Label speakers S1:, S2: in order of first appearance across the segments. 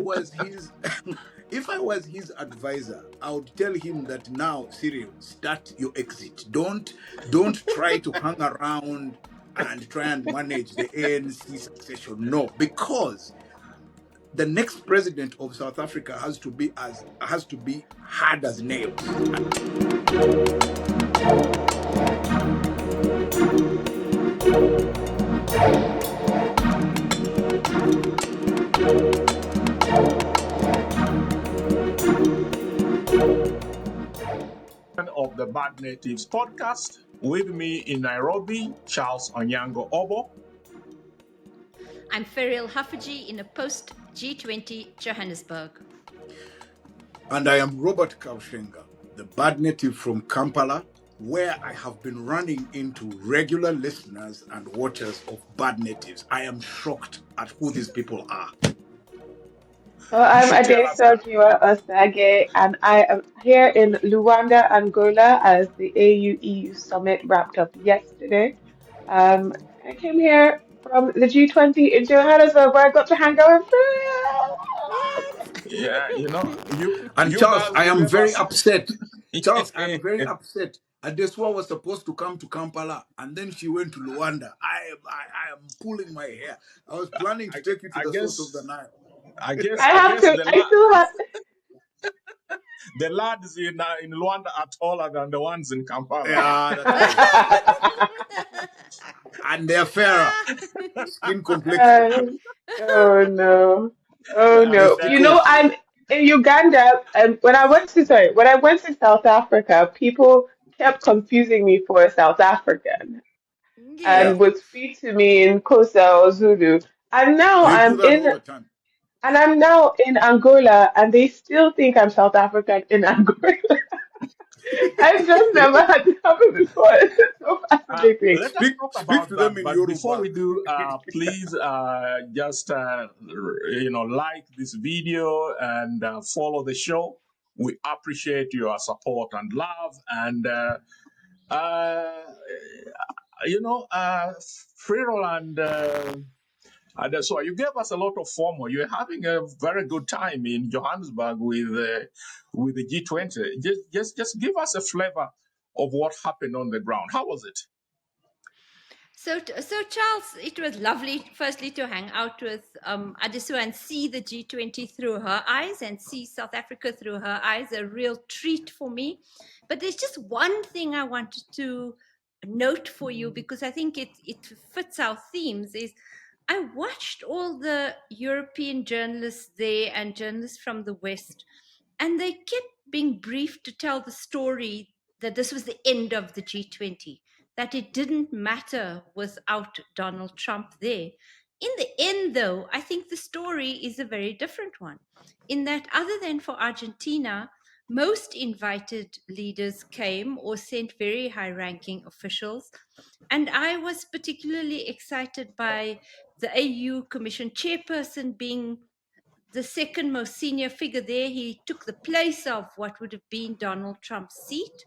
S1: was his if I was his advisor, I would tell him that now, Cyril, start your exit. Don't try to hang around and try and manage the ANC succession. No, because the next president of South Africa has to be hard as nails.
S2: Of the Bad Natives podcast. With me in Nairobi, Charles Onyango Obo.
S3: I'm Ferial Hafaji in a post G-20 Johannesburg.
S1: And I am Robert Kaushenga, the Bad Native from Kampala, where I have been running into regular listeners and watchers of Bad Natives. I am shocked at who these people are.
S4: Well, I'm Adeso Giwa Osage, and I am here in Luanda, Angola, as the AU-EU summit wrapped up yesterday. I came here from the G20 in Johannesburg, where I got to hang out with
S2: Yeah,
S1: Charles, I am very upset. Charles, I'm very upset. Adeswa was supposed to come to Kampala, and then she went to Luanda. I am pulling my hair. I was planning to take you to the source of the Nile.
S4: I still have.
S2: The lads in Luanda are taller than the ones in Kampala.
S1: Yeah, that's and they're fairer. Skin complexion.
S4: Oh no! I'm in Uganda, and when I went to South Africa, people kept confusing me for a South African and would speak to me in Xhosa or Zulu. And now I'm now in Angola, and they still think I'm South African in Angola. I've just never had to happen before. It's so fascinating.
S1: Speak to them in Yoruba.
S2: Before we do, please just like this video and follow the show. We appreciate your support and love, and Friral and so you gave us a lot of FOMO. You're having a very good time in Johannesburg with the G20. Just give us a flavor of what happened on the ground. How was it?
S3: So Charles, it was lovely, firstly, to hang out with Adesu and see the G20 through her eyes and see South Africa through her eyes, a real treat for me. But there's just one thing I wanted to note for you, because I think it fits our themes, is I watched all the European journalists there and journalists from the West, and they kept being briefed to tell the story that this was the end of the G20, that it didn't matter without Donald Trump there. In the end, though, I think the story is a very different one, in that other than for Argentina, most invited leaders came or sent very high-ranking officials. And I was particularly excited by the AU Commission chairperson being the second most senior figure there. He took the place of what would have been Donald Trump's seat.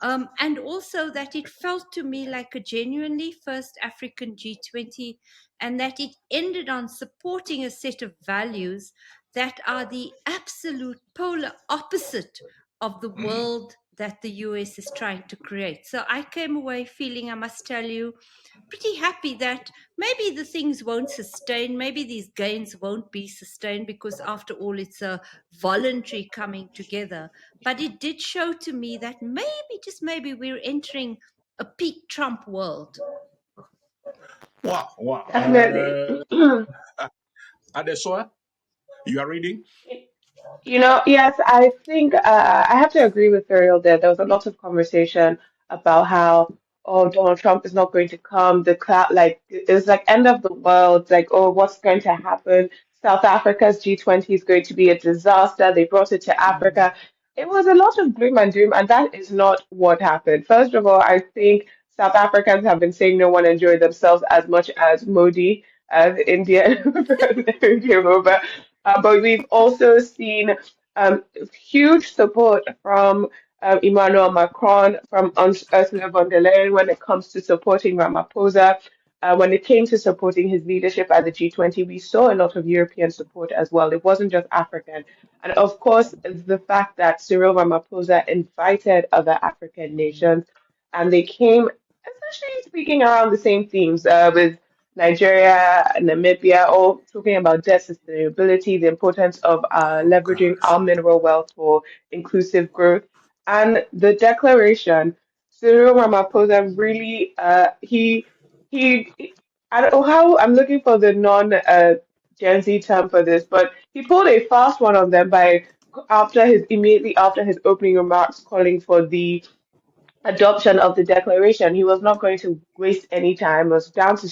S3: And also that it felt to me like a genuinely first African G20, and that it ended on supporting a set of values that are the absolute polar opposite of the world that the US is trying to create. So I came away feeling, I must tell you, pretty happy that maybe the things won't sustain, maybe these gains won't be sustained, because after all, it's a voluntary coming together. But it did show to me that maybe, just maybe, we're entering a peak Trump world.
S2: Wow.
S4: Definitely.
S2: Adesoa, you are reading?
S4: Yes, I think I have to agree with Ferial there. There was a lot of conversation about how, Donald Trump is not going to come. The cloud, like, it's like end of the world. Like, what's going to happen? South Africa's G20 is going to be a disaster. They brought it to Africa. It was a lot of gloom and doom, and that is not what happened. First of all, I think South Africans have been saying no one enjoyed themselves as much as Modi, as India, India over. But we've also seen huge support from Emmanuel Macron, from Ursula von der Leyen when it comes to supporting Ramaphosa. when it came to supporting his leadership at the G20, we saw a lot of European support as well. It wasn't just African. And of course, the fact that Cyril Ramaphosa invited other African nations and they came essentially speaking around the same themes with Nigeria, Namibia, all talking about debt sustainability, the importance of
S1: Oh
S4: leveraging
S1: gosh.
S4: our mineral wealth for inclusive growth. And the declaration, Cyril Ramaphosa really, he, I don't know how, I'm looking for the non Gen Z term for this, but he pulled a fast one on them by immediately after his opening remarks calling for the adoption of the declaration. He was not going to waste any time. It was down to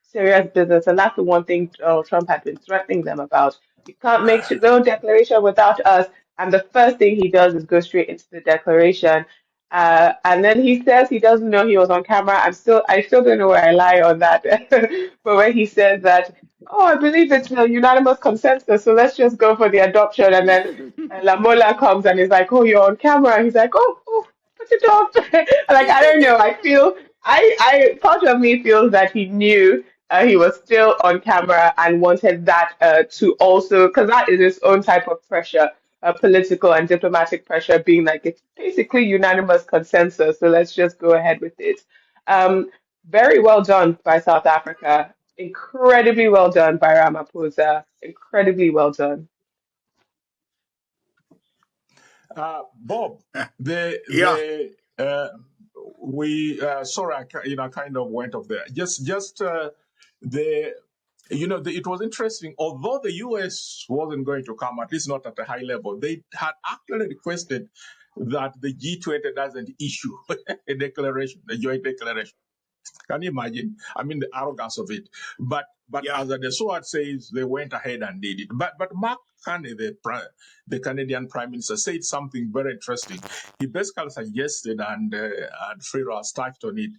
S4: serious business, and that's the one thing Trump had been threatening them about. You can't make no declaration without us. And the first thing he does is go straight into the declaration. And then he says he doesn't know he was on camera. I still don't know where I lie on that. But when he says that, oh, I believe it's a unanimous consensus, so let's just go for the adoption. And then Lamola comes and is like, oh, you're on camera. And he's like, oh, put it off. Like, I don't know. Part of me feels that he knew he was still on camera and wanted that to also, because that is its own type of pressure, political and diplomatic pressure, being like, it's basically unanimous consensus. So let's just go ahead with it. Um, Very well done by South Africa. Incredibly well done by Ramaphosa. Incredibly well done.
S2: Bob, the
S1: Yeah.
S2: we sorry, kind of went off there. Just the it was interesting. Although the U.S. wasn't going to come, at least not at a high level, they had actually requested that the G20 doesn't issue a declaration, a joint declaration. Can you imagine? I mean, the arrogance of it. But
S1: Yeah.
S2: as the sword says, they went ahead and did it. But Mark Carney, the Canadian Prime Minister, said something very interesting. He basically suggested, and Fredo has touched on it,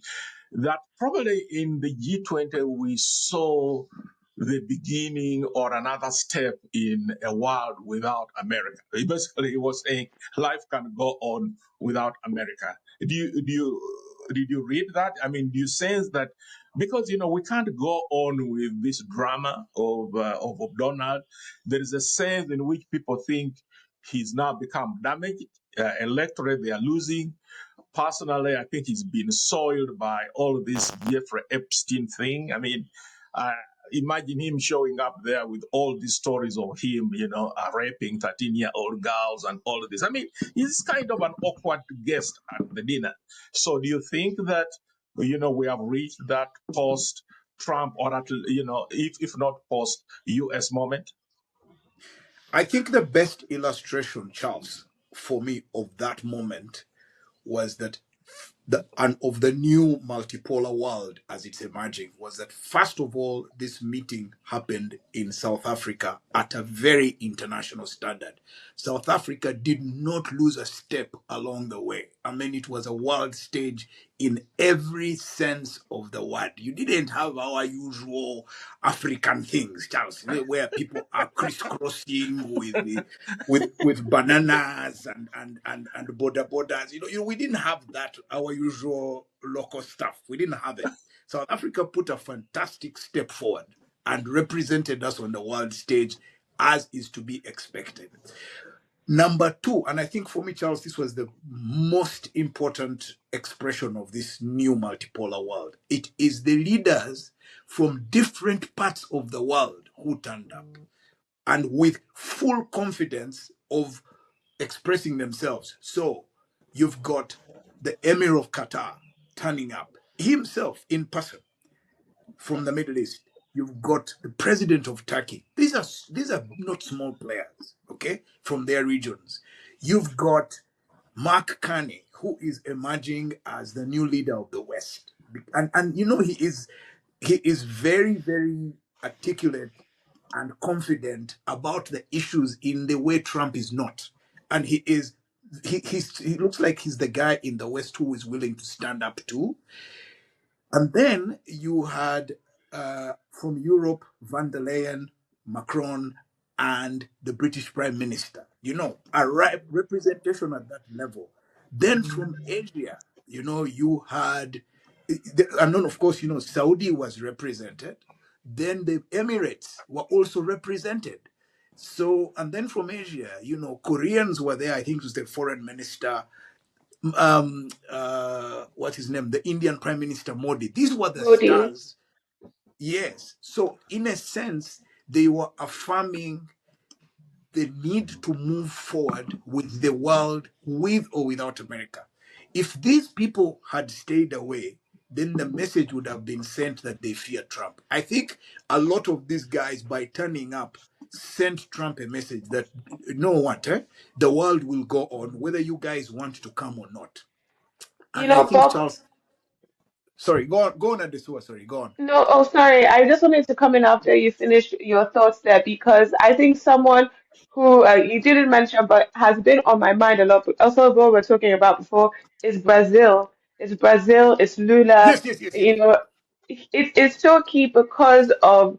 S2: that probably in the G20 we saw the beginning or another step in a world without America. He was saying life can go on without America. Did you read that? I mean, do you sense that because we can't go on with this drama of Donald? There is a sense in which people think he's now become damaged. Electorate, they are losing. Personally, I think he's been soiled by all of this Jeffrey Epstein thing. I mean, uh, imagine him showing up there with all these stories of him, raping 13-year-old girls and all of this. I mean, he's kind of an awkward guest at the dinner. So do you think that, we have reached that post Trump or if not post US moment?
S1: I think the best illustration, Charles, for me of that moment was that of the new multipolar world as it's emerging was that first of all this meeting happened in South Africa at a very international standard. South Africa did not lose a step along the way. I mean, it was a world stage in every sense of the word. You didn't have our usual African things, Charles, where people are crisscrossing with bananas and border borders. We didn't have that, our usual local stuff. We didn't have it. South Africa put a fantastic step forward and represented us on the world stage as is to be expected. Number two, and I think for me, Charles, this was the most important expression of this new multipolar world. It is the leaders from different parts of the world who turned up and with full confidence of expressing themselves. So you've got the Emir of Qatar turning up himself in person from the Middle East. You've got the president of Turkey. These are not small players, okay, from their regions. You've got Mark Carney, who is emerging as the new leader of the West, and he is very very articulate and confident about the issues in the way Trump is not, and he looks like he's the guy in the West who is willing to stand up to. And then you had from Europe, van der Leyen, Macron, and the British Prime Minister. A representation at that level. Then from Asia, you had and then of course, Saudi was represented. Then the Emirates were also represented. So, and then from Asia, Koreans were there. I think it was the foreign minister. What's his name? The Indian Prime Minister Modi. These were the
S4: Modi.
S1: stars. Yes. So, in a sense, they were affirming the need to move forward with the world, with or without America. If these people had stayed away, then the message would have been sent that they fear Trump. I think a lot of these guys, by turning up, sent Trump a message that, you know what, the world will go on, whether you guys want to come or not.
S4: You
S1: And I
S4: know,
S1: think
S4: Bob.
S1: Charles, sorry, go on, Adesua, sorry, go on.
S4: No, oh, sorry. I just wanted to come in after you finish your thoughts there because I think someone who you didn't mention but has been on my mind a lot, but also what we're talking about before, is Brazil. It's Brazil, it's Lula.
S1: Yes, yes, yes, yes.
S4: You know, it's so key because of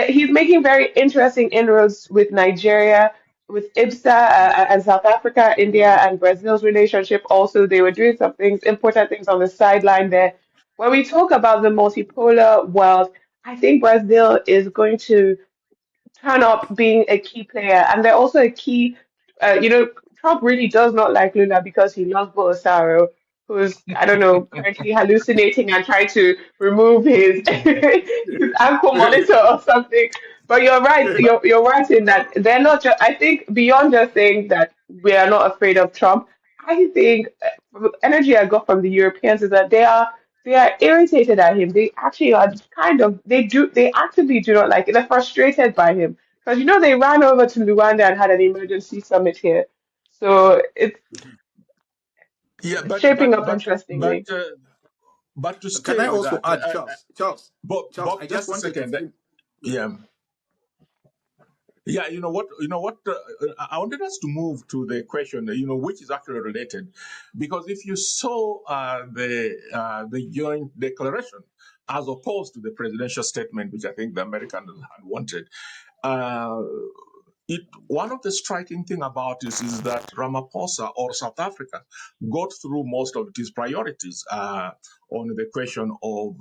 S4: he's making very interesting inroads with Nigeria, with IBSA, and South Africa, India, and Brazil's relationship. Also, they were doing some things, important things on the sideline there. When we talk about the multipolar world, I think Brazil is going to turn up being a key player. And they're also a key, Trump really does not like Lula because he loves Bolsonaro, who's, I don't know, currently hallucinating and trying to remove his, his ankle monitor or something. But you're right. You're right in that they're not just, I think beyond just saying that we are not afraid of Trump, I think energy I got from the Europeans is that they are irritated at him. They actually are kind of they actively do not like it. They're frustrated by him. Because they ran over to Luanda and had an emergency summit here. So it's
S2: Yeah,
S4: shaping up interestingly.
S2: but to
S1: Can
S2: stay
S1: I
S2: with
S1: also
S2: that,
S1: add, Charles? Charles,
S2: Bob,
S1: I just
S2: just a
S1: wanted to
S2: second.
S1: yeah.
S2: Yeah. Yeah, you know what. I wanted us to move to the question, which is actually related, because if you saw the joint declaration as opposed to the presidential statement, which I think the Americans had wanted, uh, one of the striking thing about this is that Ramaphosa or South Africa got through most of its priorities on the question of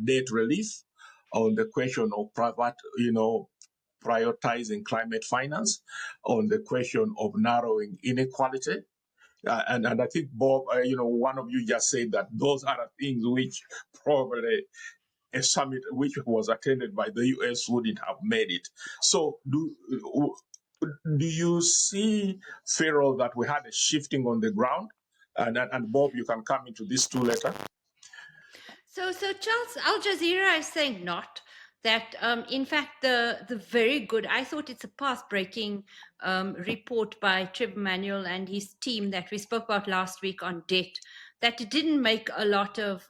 S2: debt relief, on the question of private, prioritizing climate finance, on the question of narrowing inequality. And I think, Bob, one of you just said that those are the things which probably a summit which was attended by the US wouldn't have made it. So do you see, Pharaoh, that we had a shifting on the ground? And Bob, you can come into this too later.
S3: So Charles, Al Jazeera is saying not that. In fact, the very good. I thought it's a path-breaking report by Trevor Manuel and his team that we spoke about last week on debt. That it didn't make a lot of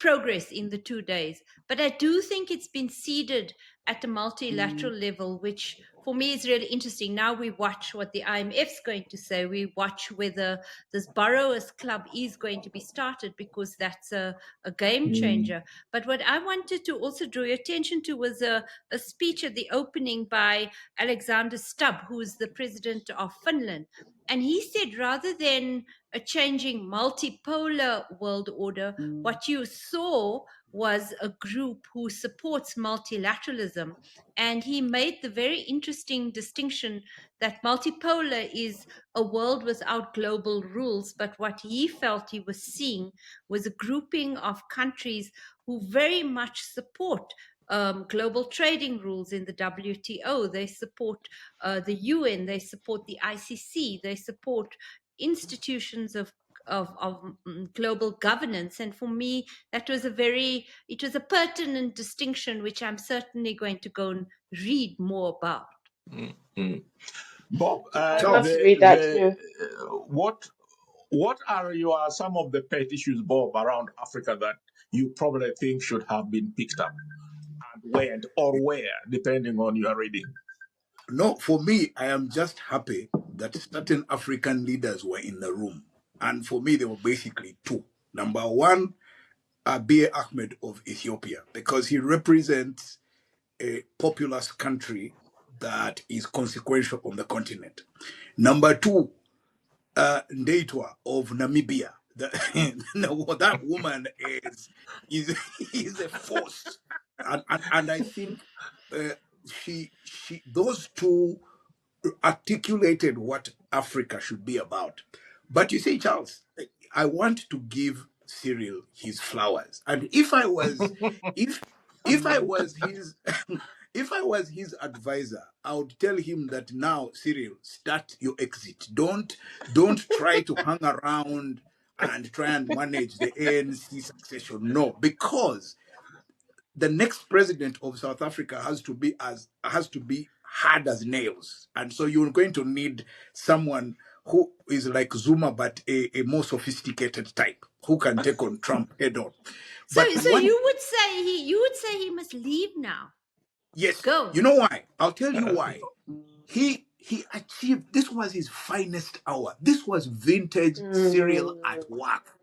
S3: progress in the 2 days, but I do think it's been seeded at a multilateral level, which for me is really interesting. Now we watch what the IMF's going to say. We watch whether this borrowers club is going to be started, because that's a game changer. But what I wanted to also draw your attention to was a speech at the opening by Alexander Stubb, who is the president of Finland. And he said, rather than a changing multipolar world order, what you saw was a group who supports multilateralism. And he made the very interesting distinction that multipolar is a world without global rules. But what he felt he was seeing was a grouping of countries who very much support global trading rules in the WTO. They support the UN, they support the ICC, they support institutions of global governance. And for me, it was a pertinent distinction, which I'm certainly going to go and read more about.
S2: Mm-hmm. Bob,
S4: I'd love to read that too.
S2: what are some of the pet issues, Bob, around Africa that you probably think should have been picked up, and when or where, depending on your reading?
S1: No, for me, I am just happy that certain African leaders were in the room. And for me, there were basically two. Number one, Abiy Ahmed of Ethiopia, because he represents a populous country that is consequential on the continent. Number two, Ndaitwa of Namibia, No, that woman is is a force, and I think uh, she those two articulated what Africa should be about. But you see, Charles, I want to give Cyril his flowers. And if if I was his if I was his advisor, I would tell him that now, Cyril, start your exit. Don't try to hang around and try and manage the ANC succession. No, because the next president of South Africa has to be hard as nails, and so you're going to need someone who is like Zuma, but a more sophisticated type who can take on Trump head on.
S3: So
S1: But
S3: so
S1: what?
S3: you would say he must leave now.
S1: Yes,
S3: Go.
S1: you know why? I'll tell you why. He achieved. This was his finest hour. This was vintage Cyril
S4: Mm.
S1: at work,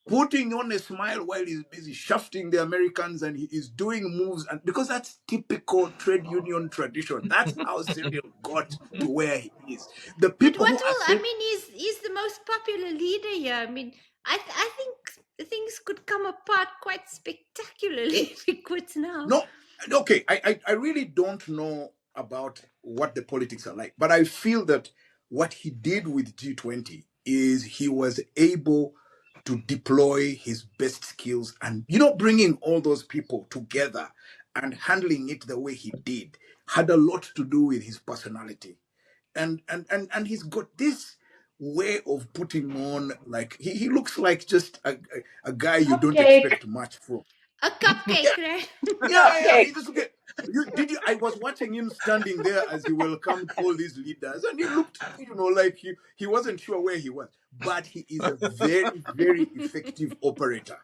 S1: putting on a smile while he's busy shafting the Americans, and he is doing moves, and because that's typical trade union tradition. That's how Cyril got to where he is. The
S3: But
S1: people
S3: what
S1: who are
S3: will I
S1: saying
S3: mean? He's the most popular leader here. I mean, I think things could come apart quite spectacularly if he quits now.
S1: no, okay, I really don't know about what the politics are like, but I feel that what he did with G20 is he was able to deploy his best skills, and bringing all those people together and handling it the way he did had a lot to do with his personality. And he's got this way of putting on, like he looks like just a guy you don't
S4: Cupcake,
S1: expect much from.
S3: A cupcake, right?
S1: Yeah. He
S4: cupcake.
S1: just look at you. Did you? I was watching him standing there as he welcomed all these leaders, and he looked, like he wasn't sure where he was. But he is a very, very effective operator,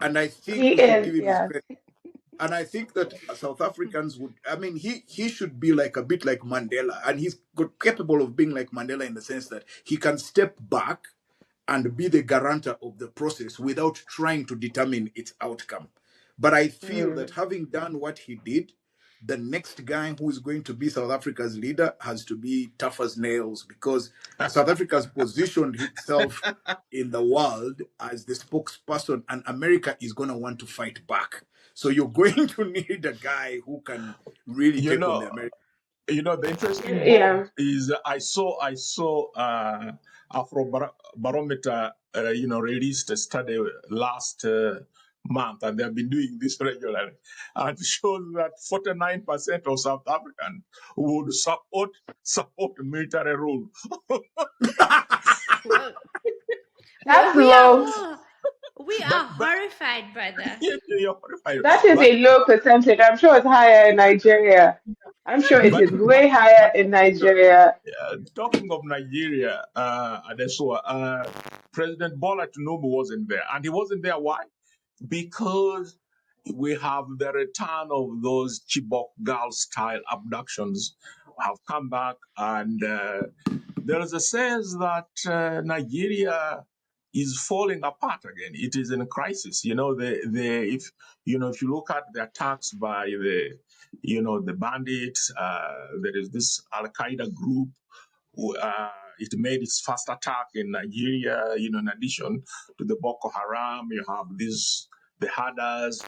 S1: and I think
S4: He
S1: we should
S4: is,
S1: give him his
S4: yes.
S1: credit. And I think that South Africans would. I mean, he should be like a bit like Mandela, and he's capable of being like Mandela in the sense that he can step back and be the guarantor of the process without trying to determine its outcome. But I feel that
S4: Mm.
S1: having done what he did, the next guy who is going to be South Africa's leader has to be tough as nails, because South Africa has positioned itself in the world as the spokesperson, and America is going to want to fight back. So you're going to need a guy who can really
S2: You
S1: take on
S2: know,
S1: the American.
S2: the interesting Bob
S4: Yeah.
S2: is I saw Afrobarometer released a study last month, and they have been doing this regularly, and shows that 49% of South Africans would support military rule.
S3: Well, well,
S4: That's low.
S3: we
S2: But
S3: are horrified by that.
S2: you're horrified.
S4: That is
S2: But
S4: a low percentage. I'm sure it's higher in Nigeria. I'm sure it
S2: but
S4: is way higher in Nigeria.
S2: talking of Nigeria, Adesuwa, President Bola Tinubu wasn't there, and he wasn't there. Why? Because we have the return of those Chibok girl style abductions have come back, and there is a sense that Nigeria is falling apart again. It is in a crisis. If you look at the attacks by the bandits, there is this Al Qaeda group. It made its first attack in Nigeria. In addition to the Boko Haram, you have the Hadas,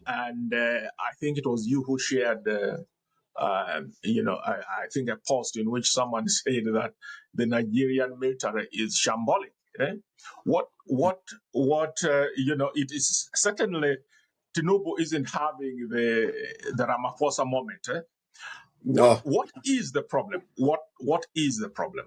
S2: and I think it was you who shared. I think a post in which someone said that the Nigerian military is shambolic. It is certainly Tinubu isn't having the Ramaphosa moment.
S1: No.
S2: What is the problem? What is the problem?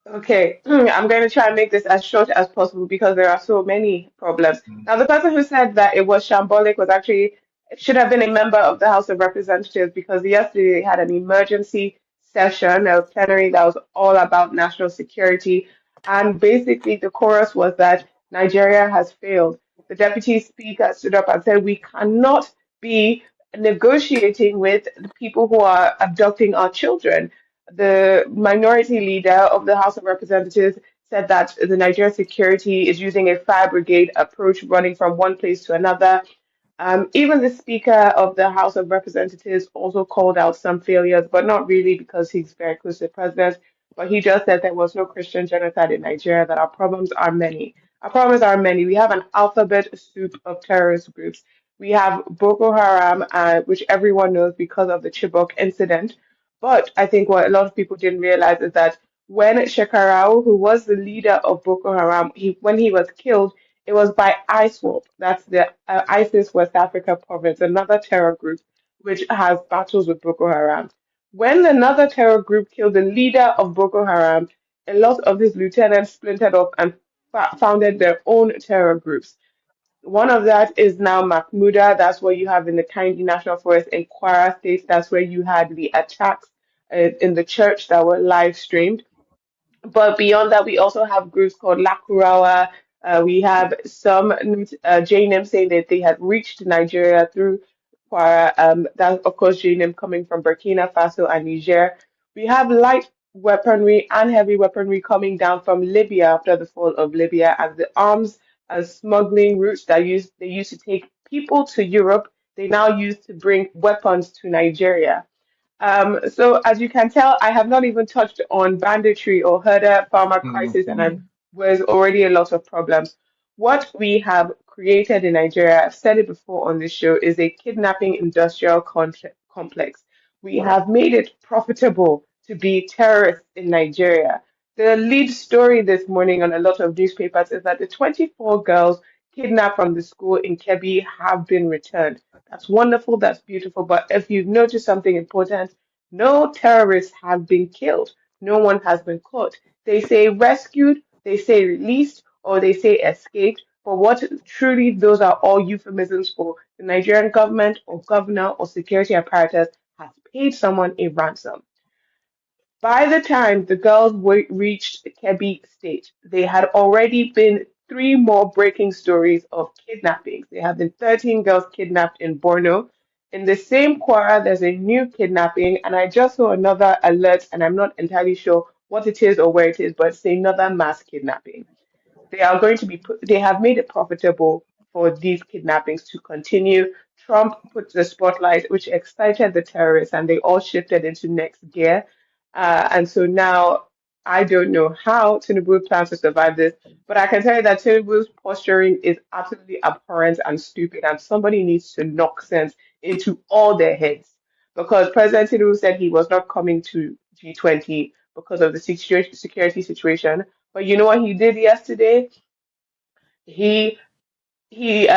S4: Okay, I'm going to try and make this as short as possible because there are so many problems.
S2: Mm.
S4: Now, the person who said that it was shambolic was actually, it should have been a member of the House of Representatives because yesterday they had an emergency session, a plenary that was all about national security. And basically, the chorus was that Nigeria has failed. The deputy speaker stood up and said, we cannot be negotiating with the people who are abducting our children. The minority leader of the House of Representatives said that the Nigerian security is using a fire brigade approach, running from one place to another. Even the Speaker of the House of Representatives also called out some failures, but not really because he's very close to the president. but he just said there was no Christian genocide in Nigeria, that our problems are many. Our problems are many. We have an alphabet soup of terrorist groups. We have Boko Haram, which everyone knows because of the Chibok incident. But I think what a lot of people didn't realize is that when Shekarau, who was the leader of Boko Haram, when he was killed, it was by ISWAP. That's the ISIS West Africa Province, another terror group which has battles with Boko Haram. When another terror group killed the leader of Boko Haram, a lot of his lieutenants splintered off and founded their own terror groups. One of that is now Mahmuda. That's what you have in the Kainji National Forest in Kwara State. That's where you had the attacks in the church that were live streamed. But beyond that, we also have groups called Lakurawa. We have some JNIM saying that they had reached Nigeria through Kwara. That, of course, JNIM coming from Burkina Faso and Niger. We have light weaponry and heavy weaponry coming down from Libya after the fall of Libya, as the arms and smuggling routes they used to take people to Europe, they now use to bring weapons to Nigeria. So as you can tell, I have not even touched on banditry or herder farmer crisis, and
S2: Mhm.
S4: there's already a lot of problems. What we have created in Nigeria, I've said it before on this show, is a kidnapping industrial complex. We have made it profitable to be terrorists in Nigeria. The lead story this morning on a lot of newspapers is that the 24 girls kidnapped from the school in Kebbi have been returned. That's wonderful, that's beautiful. But if you've noticed something important, no terrorists have been killed. No one has been caught. They say rescued, they say released, or they say escaped. But what truly those are all euphemisms for the Nigerian government or governor or security apparatus has paid someone a ransom. By the time the girls reached Kebbi State, they had already been three more breaking stories of kidnappings. There have been 13 girls kidnapped in Borno. In the same Kwara, there's a new kidnapping, and I just saw another alert, and I'm not entirely sure what it is or where it is, but it's another mass kidnapping. They are going to be they have made it profitable for these kidnappings to continue. Trump put the spotlight, which excited the terrorists, and they all shifted into next gear. And so now I don't know how Tinubu plans to survive this, but I can tell you that Tinubu's posturing is absolutely abhorrent and stupid, and somebody needs to knock sense into all their heads. Because President Tinubu said he was not coming to G20 because of the security situation. But you know what he did yesterday? He he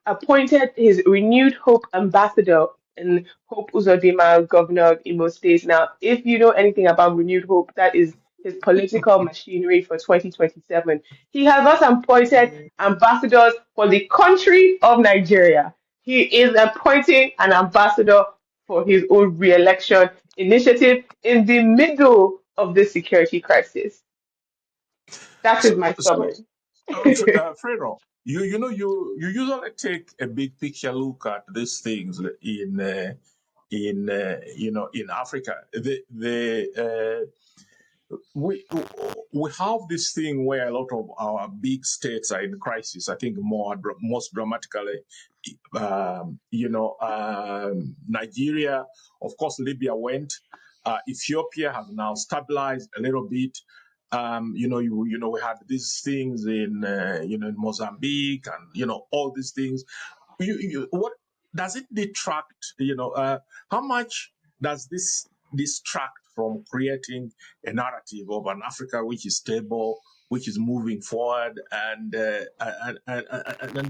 S4: appointed his renewed Hope ambassador in Hope Uzodinma, governor of Imo State. Now, if you know anything about renewed Hope, that is his political machinery for 2027. He has not appointed ambassadors for the country of Nigeria. He is appointing an ambassador for his own re-election initiative in the middle of this security crisis. That is
S2: So,
S4: my
S2: so
S4: summary.
S2: Fredo, you usually take a big picture look at these things in Africa. We have this thing where a lot of our big states are in crisis. I think most dramatically, Nigeria, of course, Libya went. Ethiopia has now stabilized a little bit. We had these things in Mozambique, and all these things. What does it detract? How much does this distract from creating a narrative of an Africa which is stable, which is moving forward, and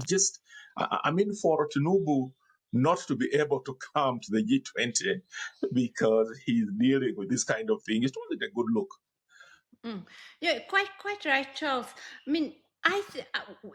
S2: just, I mean, for Tinubu not to be able to come to the G20 because he's dealing with this kind of thing, it wasn't a good look.
S3: Mm. Yeah, quite right, Charles. I mean,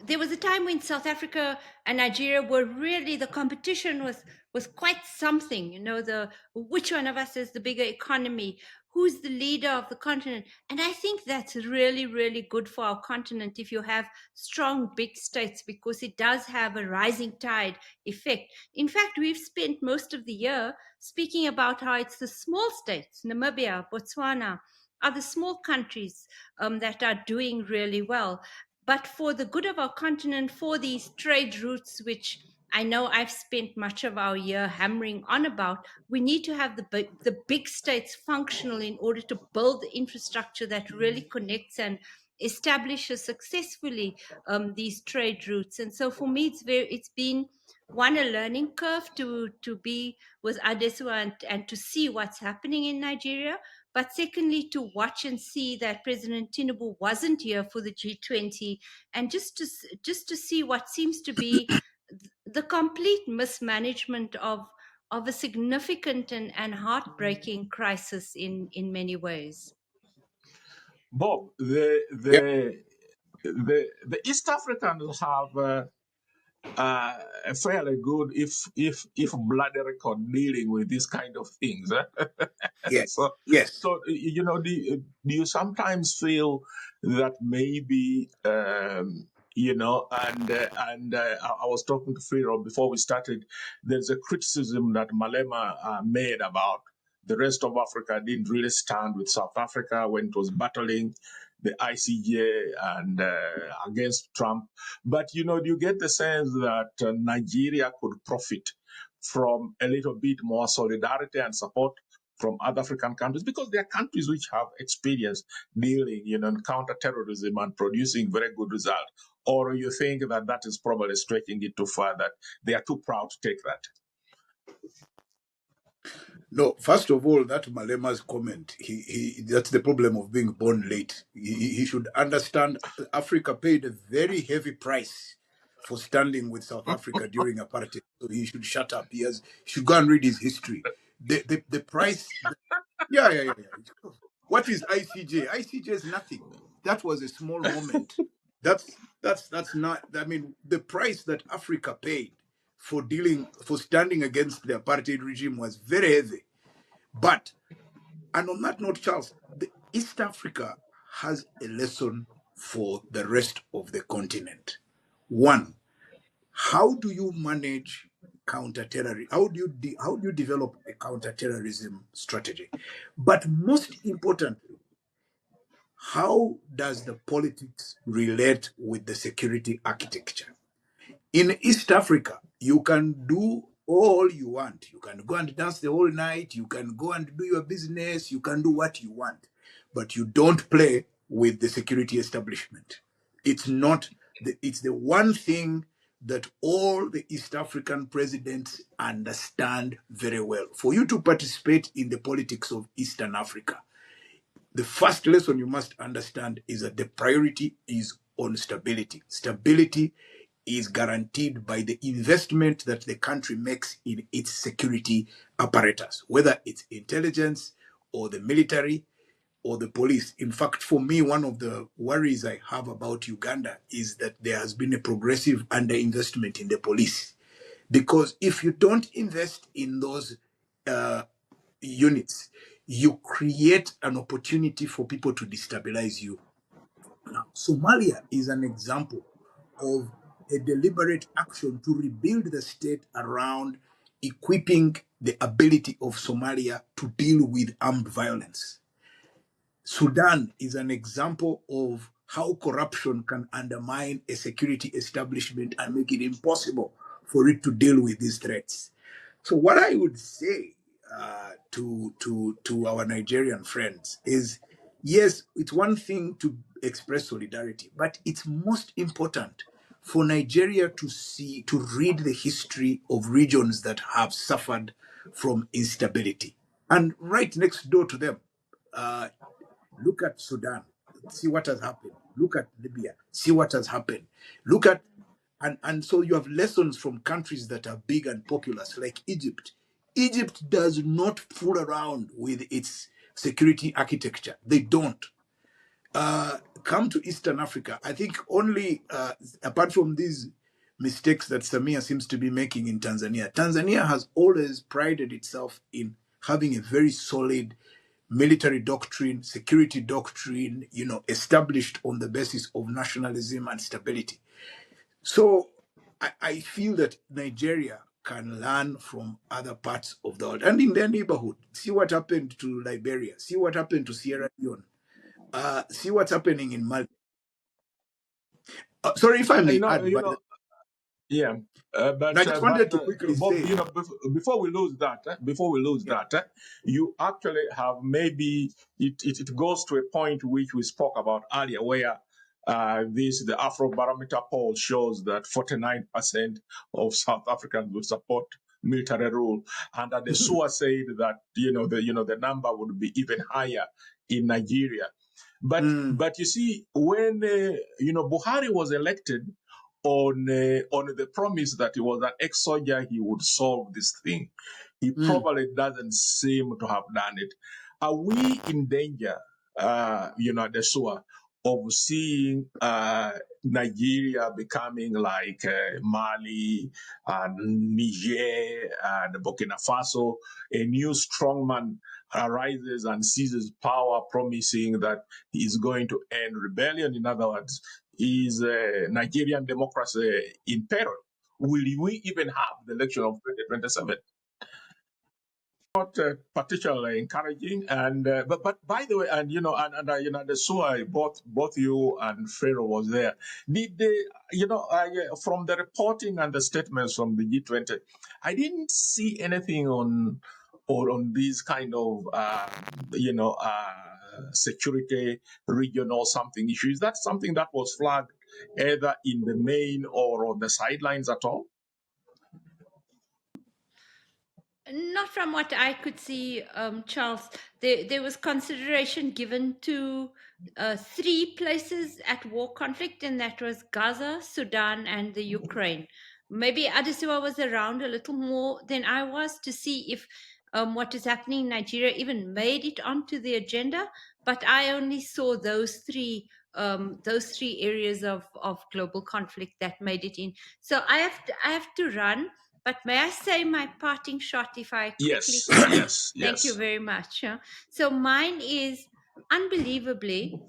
S3: there was a time when South Africa and Nigeria were really, the competition was quite something. The which one of us is the bigger economy, who's the leader of the continent, and I think that's really really good for our continent if you have strong big states, because it does have a rising tide effect. In fact, we've spent most of the year speaking about how it's the small states, Namibia, Botswana, are the small countries that are doing really well. But for the good of our continent, for these trade routes, which I know I've spent much of our year hammering on about, we need to have the big states functional in order to build the infrastructure that really connects and establishes successfully these trade routes. And so for me, it's been one, a learning curve to be with Adesua and to see what's happening in Nigeria. But secondly, to watch and see that President Tinubu wasn't here for the G20, and just to see what seems to be the complete mismanagement of a significant and heartbreaking crisis in many ways.
S2: Bob,
S1: Yeah.
S2: the East Africans have a fairly good, if bloody record dealing with these kind of things.
S1: Yes.
S2: So,
S1: Yes.
S2: do you sometimes feel that maybe I was talking to Freero before we started. There's a criticism that Malema made about the rest of Africa didn't really stand with South Africa when it was battling the ICJ and against Trump. But do you get the sense that Nigeria could profit from a little bit more solidarity and support from other African countries, because they are countries which have experience dealing, in counterterrorism and producing very good results? Or you think that that is probably stretching it too far, that they are too proud to take that?
S1: No, first of all, that Malema's comment, that's the problem of being born late. He should understand Africa paid a very heavy price for standing with South Africa during apartheid. So he should shut up. He should go and read his history. The price, yeah. What is ICJ? ICJ is nothing. That was a small moment. That's not. I mean, the price that Africa paid for standing against the apartheid regime was very heavy. But, and on that note, Charles, the East Africa has a lesson for the rest of the continent. One, how do you manage counterterrorism? How do you develop a counterterrorism strategy? But most importantly, how does the politics relate with the security architecture? In East Africa, you can do all you want. You can go and dance the whole night. You can go and do your business. You can do what you want. But you don't play with the security establishment. It's the one thing that all the East African presidents understand very well. For you to participate in the politics of Eastern Africa, the first lesson you must understand is that the priority is on stability. Stability is guaranteed by the investment that the country makes in its security apparatus, whether it's intelligence or the military or the police. In fact, for me, one of the worries I have about Uganda is that there has been a progressive underinvestment in the police. Because if you don't invest in those uh, units, you create an opportunity for people to destabilize you. Now, Somalia is an example of a deliberate action to rebuild the state around equipping the ability of Somalia to deal with armed violence. Sudan is an example of how corruption can undermine a security establishment and make it impossible for it to deal with these threats. So, what I would say to our Nigerian friends is, yes, it's one thing to express solidarity, but it's most important for Nigeria to read the history of regions that have suffered from instability. And right next door to them, uh, look at Sudan, see what has happened. Look at Libya, see what has happened. Look at and so you have lessons from countries that are big and populous, like Egypt. Egypt does not fool around with its security architecture. They don't. Come to Eastern Africa. I think only, apart from these mistakes that Samia seems to be making in Tanzania, Tanzania has always prided itself in having a very solid military doctrine, security doctrine, established on the basis of nationalism and stability. So I feel that Nigeria can learn from other parts of the world and in their neighborhood. See what happened to Liberia. See what happened to Sierra Leone. See what's happening in Mali. Sorry if I
S2: I
S1: may
S2: know,
S1: add, by the
S2: Yeah,
S1: And I just wanted to quickly
S2: Bob,
S1: say,
S2: before we lose
S1: yeah.
S2: that, you actually have maybe it goes to a point which we spoke about earlier, where the Afrobarometer poll shows that 49% of South Africans will support military rule, and that the SUA said that the number would be even higher in Nigeria. But you see, when Buhari was elected on the promise that he was an ex-soldier, he would solve this thing. He probably doesn't seem to have done it. Are we in danger, the SUA, of seeing Nigeria becoming like Mali and Niger and Burkina Faso? A new strongman arises and seizes power, promising that he is going to end rebellion. In other words, is Nigerian democracy in peril? Will we even have the election of 2027? Not particularly encouraging, and but by the way, and the SUA, both you and Pharaoh was there. Did they, from the reporting and the statements from the G20, I didn't see anything on these kind of security, regional something issues. Is that something that was flagged either in the main or on the sidelines at all?
S3: Not from what I could see, Charles. There was consideration given to 3 places at war conflict, and that was Gaza, Sudan, and the Ukraine. Maybe Adesua was around a little more than I was to see if what is happening in Nigeria even made it onto the agenda. But I only saw those three areas of global conflict that made it in. So I have to run. But may I say my parting shot if I quickly can?
S2: Yes.
S3: Thank you very much. So mine is unbelievably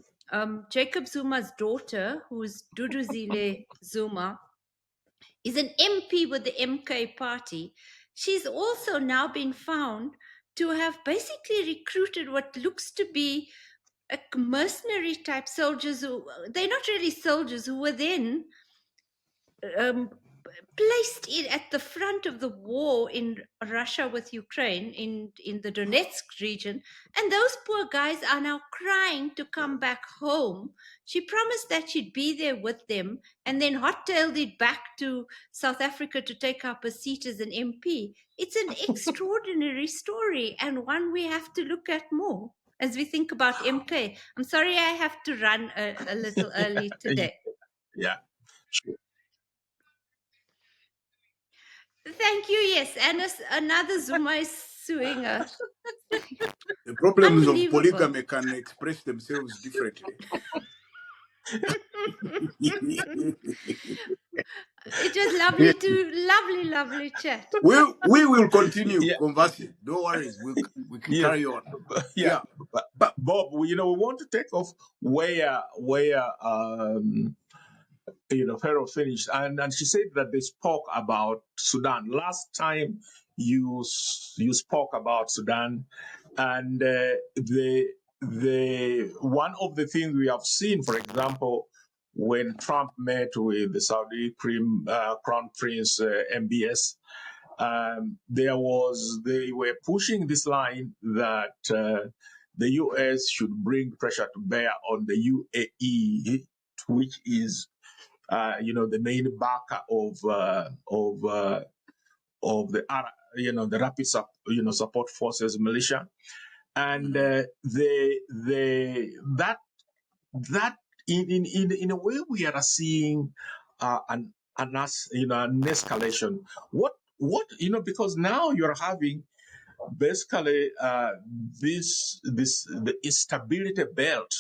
S3: Jacob Zuma's daughter, who's Duduzile Zuma, is an MP with the MK party. She's also now been found to have basically recruited what looks to be a mercenary type soldiers who they're not really soldiers who were then placed it at the front of the war in Russia with Ukraine in the Donetsk region, and those poor guys are now crying to come back home. She promised that she'd be there with them and then hot-tailed it back to South Africa to take up a seat as an MP. It's an extraordinary story and one we have to look at more as we think about MK. I'm sorry I have to run a little early today.
S2: Yeah.
S3: Thank you. Yes, and another Zuma is suing us.
S1: The problems of
S3: Unbelievable.
S1: polygamy can express themselves differently.
S3: It was lovely chat.
S1: We will continue conversing. No worries. We can carry on.
S2: Yeah. But Bob, we want to take off where Pharaoh finished, and she said that they spoke about Sudan last time. You spoke about Sudan, and the one of the things we have seen, for example, when Trump met with the Saudi Crown Prince MBS, they were pushing this line that the US should bring pressure to bear on the UAE, which is the main backer of the the rapid support forces militia, and that in a way we are seeing an escalation. What because now you're having basically the instability belt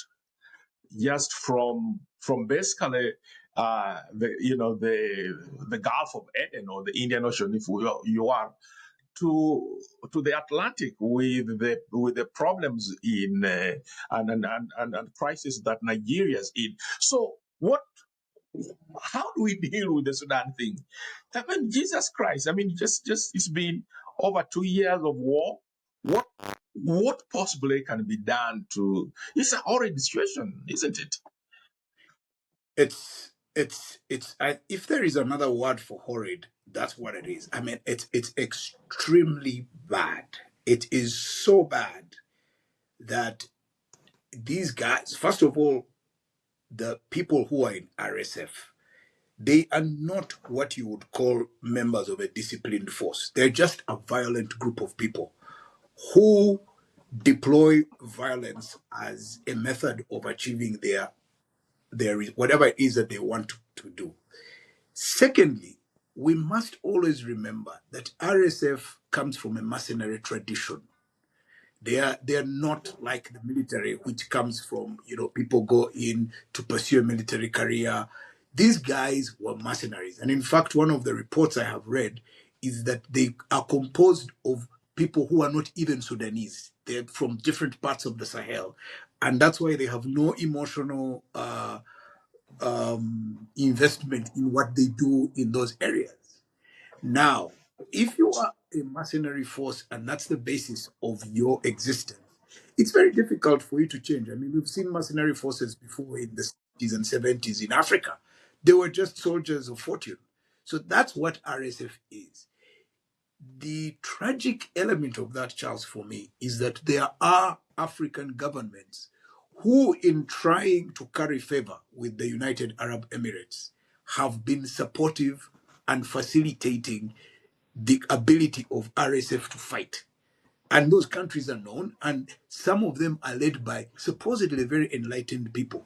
S2: just from basically the Gulf of Aden or the Indian Ocean, if you are, to the Atlantic with the problems in and crisis that Nigeria is in. So how do we deal with the Sudan thing? I mean, Jesus Christ! I mean, just it's been over 2 years of war. What possibly can be done to? It's a horrid situation, isn't it?
S1: if there is another word for horrid, that's what it is. I mean, it's extremely bad. It is so bad that these guys, first of all, the people who are in RSF, they are not what you would call members of a disciplined force. They're just a violent group of people who deploy violence as a method of achieving their whatever it is that they want to do. Secondly, we must always remember that RSF comes from a mercenary tradition. They are not like the military, which comes from, people go in to pursue a military career. These guys were mercenaries, and in fact, one of the reports I have read is that they are composed of people who are not even Sudanese. They're from different parts of the Sahel, and that's why they have no emotional investment in what they do in those areas. Now, if you are a mercenary force and that's the basis of your existence, it's very difficult for you to change. I mean, we've seen mercenary forces before in the 60s and 70s in Africa. They were just soldiers of fortune. So that's what RSF is. The tragic element of that, Charles, for me, is that there are African governments who, in trying to curry favor with the United Arab Emirates, have been supportive and facilitating the ability of RSF to fight. And those countries are known, and some of them are led by supposedly very enlightened people.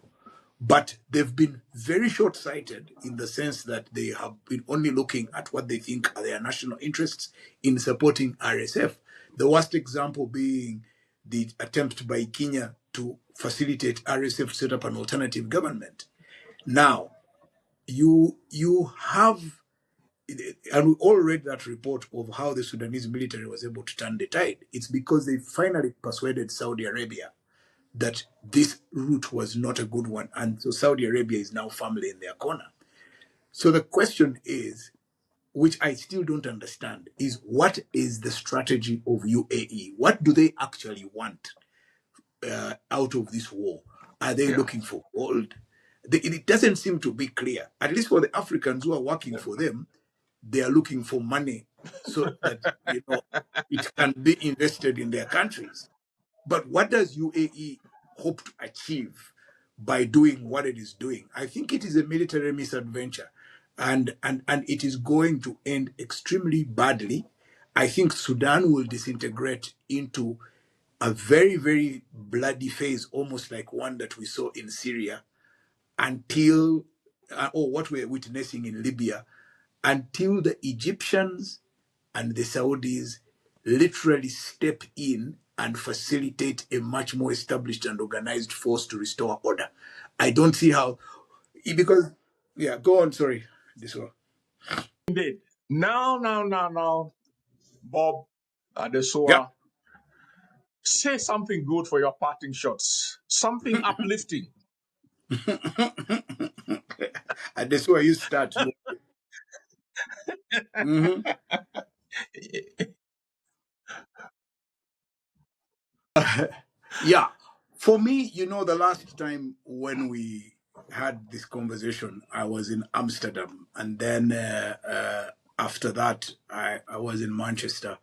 S1: But they've been very short sighted in the sense that they have been only looking at what they think are their national interests in supporting RSF. The worst example being the attempt by Kenya to facilitate RSF to set up an alternative government. Now, you have, and we all read that report of how the Sudanese military was able to turn the tide. It's because they finally persuaded Saudi Arabia that this route was not a good one. And so Saudi Arabia is now firmly in their corner. So the question is, which I still don't understand, is what is the strategy of UAE? What do they actually want out of this war? Are they
S2: Yeah.
S1: looking for gold? It doesn't seem to be clear. At least for the Africans who are working for them, they are looking for money so that it can be invested in their countries. But what does UAE hope to achieve by doing what it is doing? I think it is a military misadventure, and it is going to end extremely badly. I think Sudan will disintegrate into a very, very bloody phase, almost like one that we saw in Syria, until, or what we're witnessing in Libya, until the Egyptians and the Saudis literally step in and facilitate a much more established and organized force to restore order. I don't see how, because, yeah, go on, sorry, this one.
S2: Indeed. Now, Bob
S1: Yeah.
S2: Adesua, say something good for your parting shots. Something uplifting.
S1: And that's where you start. Mhm. Yeah. For me, the last time when we had this conversation, I was in Amsterdam. And then after that, I was in Manchester.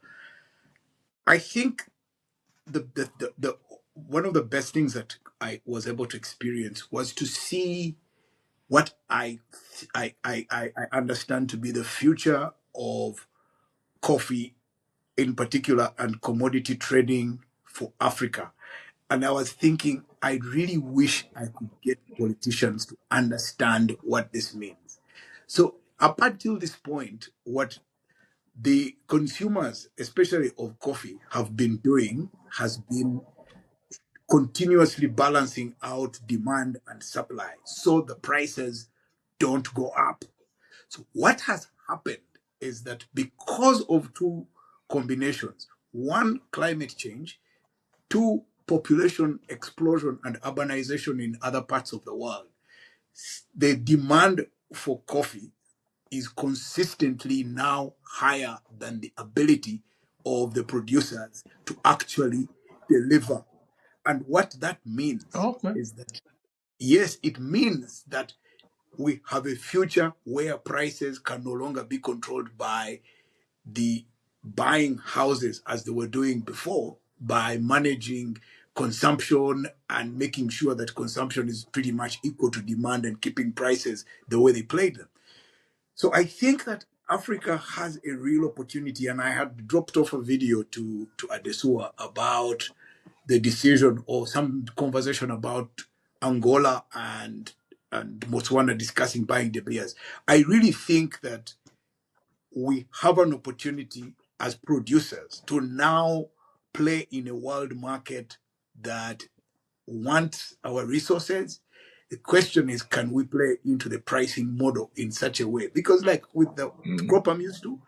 S1: I think the one of the best things that I was able to experience was to see what I understand to be the future of coffee in particular and commodity trading for Africa. And I was thinking, I really wish I could get politicians to understand what this means. So, up until this point, what the consumers, especially of coffee, have been doing has been continuously balancing out demand and supply so the prices don't go up. So, what has happened is that because of two combinations: one, climate change; two, population explosion and urbanization in other parts of the world, the demand for coffee is consistently now higher than the ability of the producers to actually deliver. And what that means
S2: Okay.
S1: is that, yes, it means that we have a future where prices can no longer be controlled by the buying houses as they were doing before, by managing consumption and making sure that consumption is pretty much equal to demand and keeping prices the way they played them. So I think that Africa has a real opportunity, and I had dropped off a video to Adesua about the decision or some conversation about Angola and Botswana discussing buying De Beers. I really think that we have an opportunity as producers to now play in a world market that wants our resources. The question is, can we play into the pricing model in such a way? Because, like with the crop I'm used to,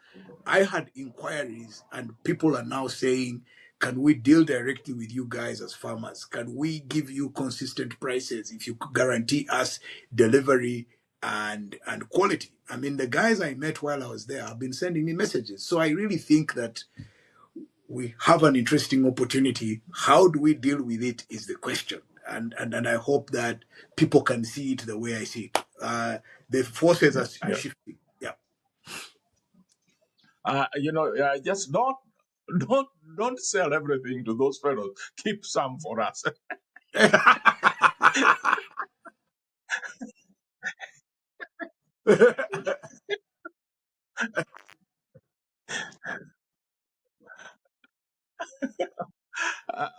S1: I had inquiries and people are now saying, can we deal directly with you guys as farmers? Can we give you consistent prices if you guarantee us delivery and quality? I mean, the guys I met while I was there have been sending me messages. So I really think that we have an interesting opportunity. How do we deal with it is the question. And I hope that people can see it the way I see it. The forces are
S2: Yeah.
S1: shifting. Yeah.
S2: Just don't sell everything to those fellows. Keep some for us.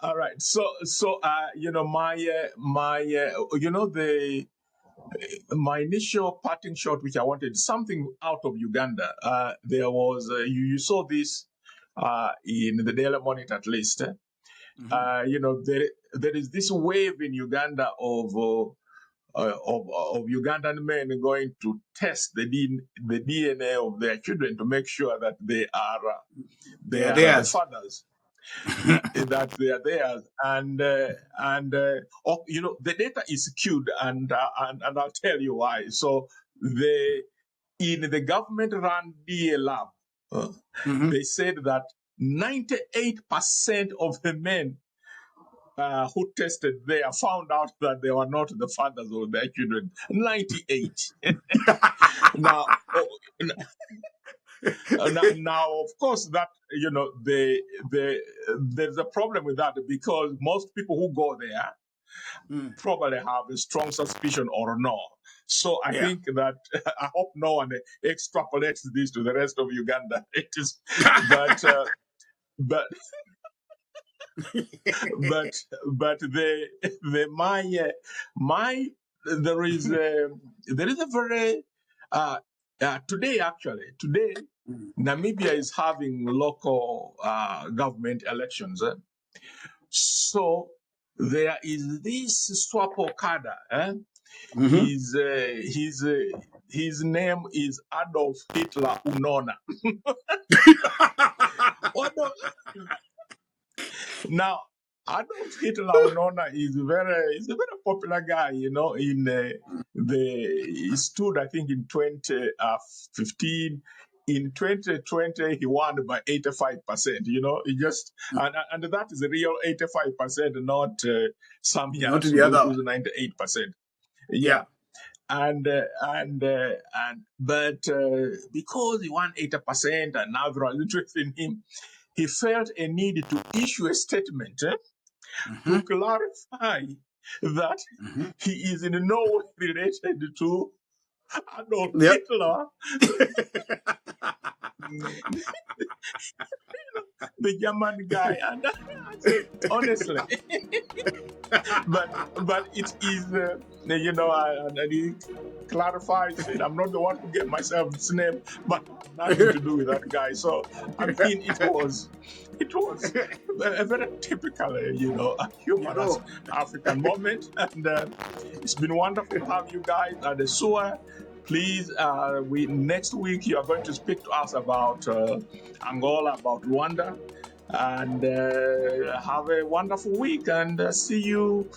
S2: All right. So my initial parting shot, which I wanted something out of Uganda. There was you saw this in the Daily Monitor at least. There is this wave in Uganda of Ugandan men going to test the DNA of their children to make sure that they are
S1: They are
S2: the
S1: theirs.
S2: fathers. That they are theirs, and the data is skewed, and I'll tell you why. So in the government-run DA lab, they said that 98% of the men who tested there found out that they were not the fathers of their children. 98. Now, now, of course, that there's a problem with that because most people who go there probably have a strong suspicion or no. So I think that I hope no one extrapolates this to the rest of Uganda. It is, but there is a very today Namibia is having local government elections. So there is this Swapo Kada. His name is Adolf Hitler Unona. Now, Adolf Hitler Unona is a very popular guy, he stood, I think, in 2015. In 2020, he won by 85%, he just, and that is a real 85%, not some
S1: Not
S2: Yansu
S1: the other.
S2: who's 98%. Yeah. But because he won 80% and now there was interest in him, he felt a need to issue a statement to clarify that he is in no way related to Adolf Hitler, the German guy. And I said, honestly, but it is, and he clarified, said, I'm not the one who gave myself this name, but nothing to do with that guy. So, I mean, it was a very typical, a humorous African moment. And it's been wonderful to have you guys at the sewer. Please, next week you are going to speak to us about Angola, about Rwanda. And have a wonderful week, and see you.